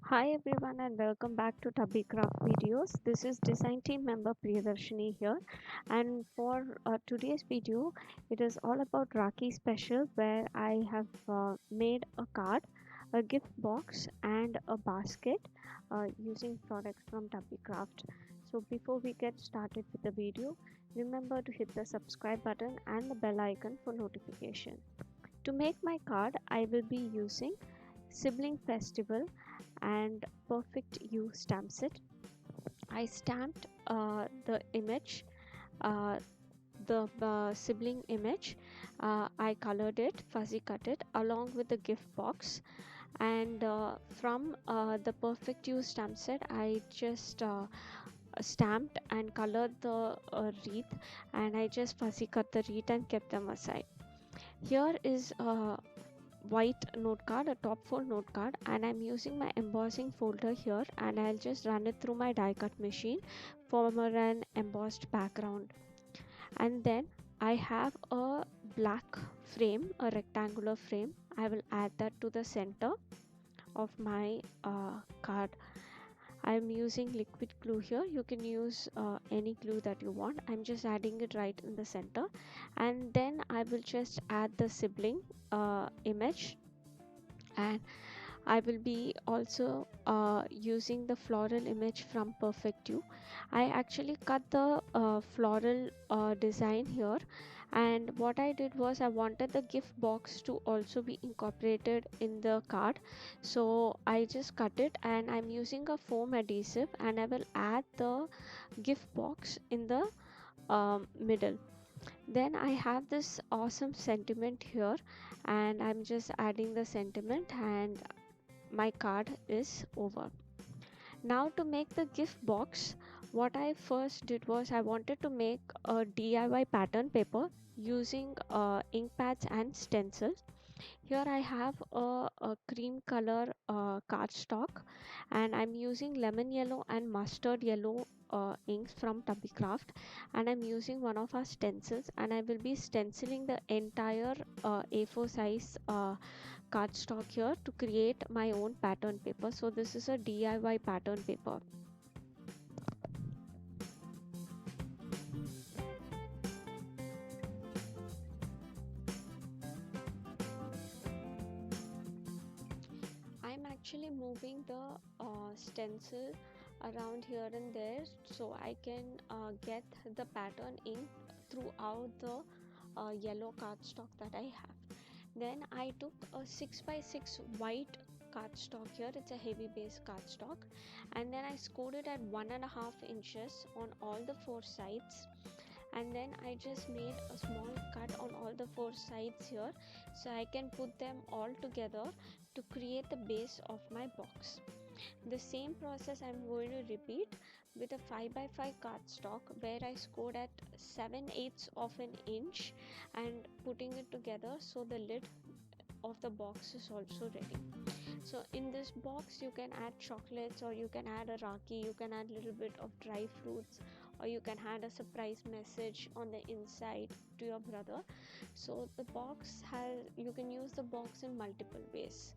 Hi everyone and welcome back to Tubby Craft Videos. This is design team member Priyadarshini here, and for today's video it is all about Rakhi special where I have made a card, a gift box and a basket using products from Tubby Craft. So before we get started with the video, remember to hit the subscribe button and the bell icon for notification. To make my card I will be using Sibling Festival and Perfect You stamp set. I stamped the image, uh, the sibling image. I colored it, fuzzy cut it along with the gift box. And from the Perfect You stamp set, I just stamped and colored the wreath, and I just fuzzy cut the wreath and kept them aside. Here is white note card, a top fold note card, and I'm using my embossing folder here, and I'll just run it through my die cut machine for an embossed background. And then I have a black frame, a rectangular frame. I will add that to the center of my card. I'm using liquid glue here. You can use any glue that you want. I'm just adding it right in the center, and then I will just add the sibling image, and I will be also using the floral image from Perfect You. I actually cut the floral design here, and what I did was I wanted the gift box to also be incorporated in the card. So I just cut it, and I'm using a foam adhesive, and I will add the gift box in the middle. Then I have this awesome sentiment here, and I'm just adding the sentiment, and my card is over. Now to make the gift box, what I first did was I wanted to make a DIY pattern paper using ink pads and stencils. Here I have a cream color cardstock, and I'm using lemon yellow and mustard yellow inks from Tubby Craft, and I'm using one of our stencils, and I will be stenciling the entire A4 size cardstock here to create my own pattern paper. So this is a DIY pattern paper. I'm actually moving the stencil around here and there so I can get the pattern ink throughout the yellow cardstock that I have. Then I took a 6 by 6 white cardstock here, it's a heavy base cardstock, and then I scored it at 1.5 inches on all the four sides, and then I just made a small cut on all the four sides here so I can put them all together to create the base of my box. The same process I'm going to repeat with a 5 by 5 cardstock where I scored at 7/8 of an inch and putting it together so the lid of the box is also ready. So in this box you can add chocolates, or you can add a Rakhi, you can add a little bit of dry fruits, or you can add a surprise message on the inside to your brother. So the box has, you can use the box in multiple ways.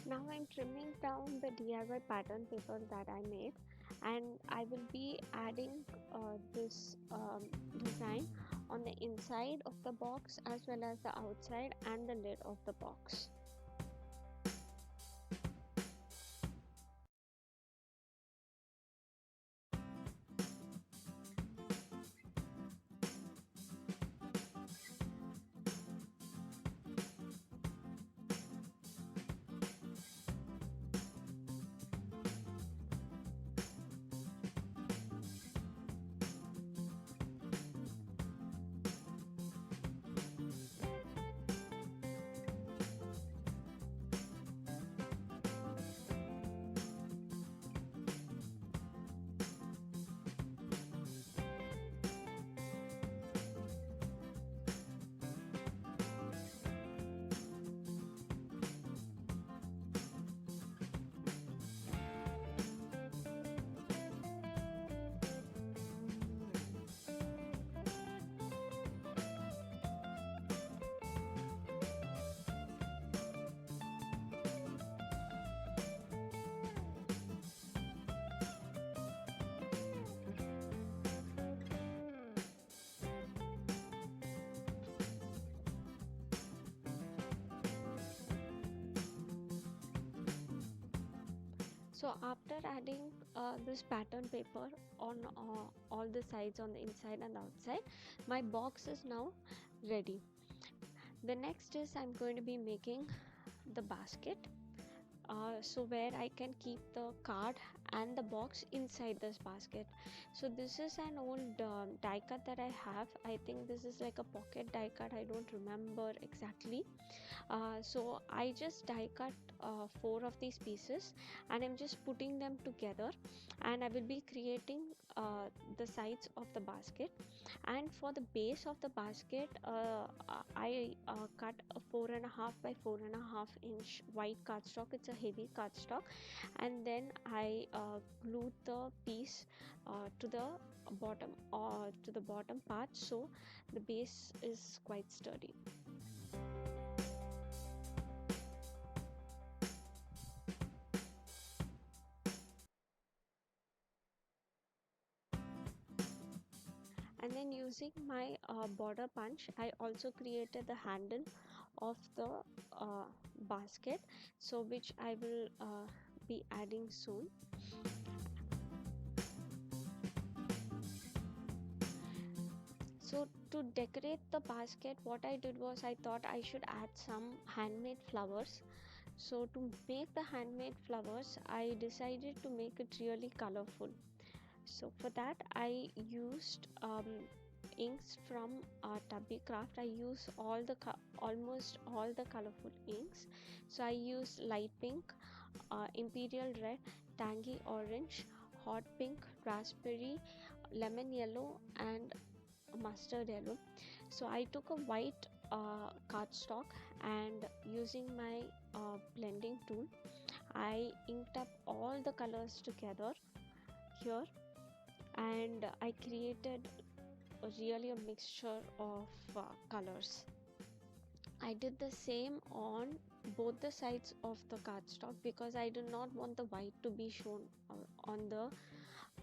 Now I'm trimming down the DIY pattern paper that I made, and I will be adding this design on the inside of the box as well as the outside and the lid of the box. So after adding this pattern paper on all the sides, on the inside and outside, my box is now ready. The next is I'm going to be making the basket, so where I can keep the card and the box inside this basket. So this is an old die cut that I have. I think this is like a pocket die cut, I don't remember exactly. So I just die cut 4 of these pieces, and I'm just putting them together, and I will be creating the sides of the basket. And for the base of the basket, I cut a 4.5 by 4.5 inch white cardstock. It's a heavy cardstock, and then I glued the piece to the bottom, or to the bottom part, so the base is quite sturdy. And then using my border punch, I also created the handle of the basket, so which I will be adding soon. So to decorate the basket, what I did was I thought I should add some handmade flowers. So to make the handmade flowers, I decided to make it really colorful. So for that I used inks from Tubby Craft. I use almost all the colorful inks. So I use light pink, imperial red, tangy orange, hot pink, raspberry, lemon yellow, and mustard yellow. So I took a white cardstock, and using my blending tool, I inked up all the colors together here, and I created really a mixture of colors. I did the same on both the sides of the cardstock, because I did not want the white to be shown on the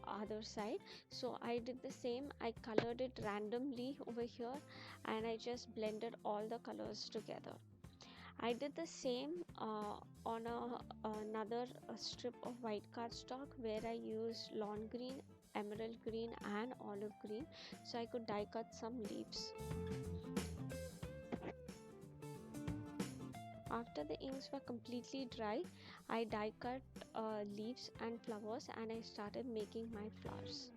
other side. So I did the same. I colored it randomly over here, and I just blended all the colors together. I did the same on another strip of white cardstock, where I used lawn green, emerald green, and olive green, so I could die cut some leaves. After the inks were completely dry, I die cut leaves and flowers, and I started making my flowers.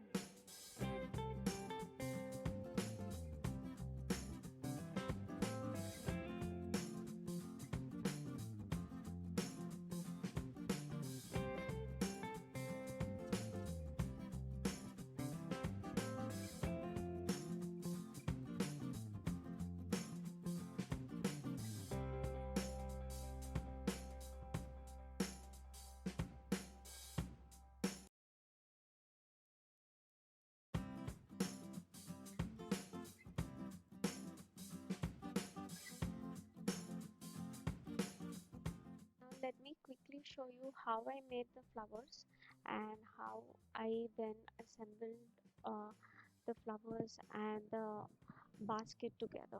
Now let me quickly show you how I made the flowers, and how I then assembled uh, the flowers and the basket together.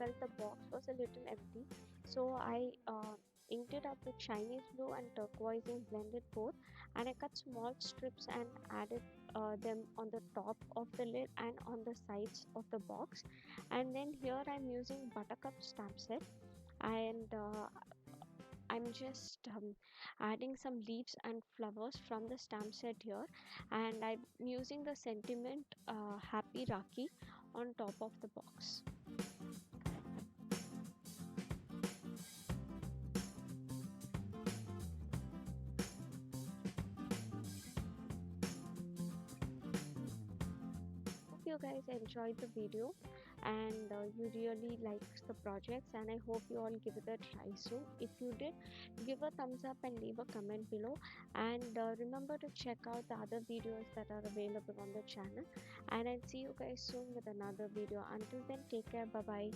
felt the box was a little empty, so I inked it up with Chinese blue and turquoise and blended both, and I cut small strips and added them on the top of the lid and on the sides of the box. And then here I'm using buttercup stamp set, and I'm just adding some leaves and flowers from the stamp set here, and I'm using the sentiment Happy Rakhi on top of the box. Hope you guys enjoyed the video, and you really liked the projects, and I hope you all give it a try soon. If you did, give a thumbs up and leave a comment below, and remember to check out the other videos that are available on the channel, and I'll see you guys soon with another video. Until then, take care. Bye bye.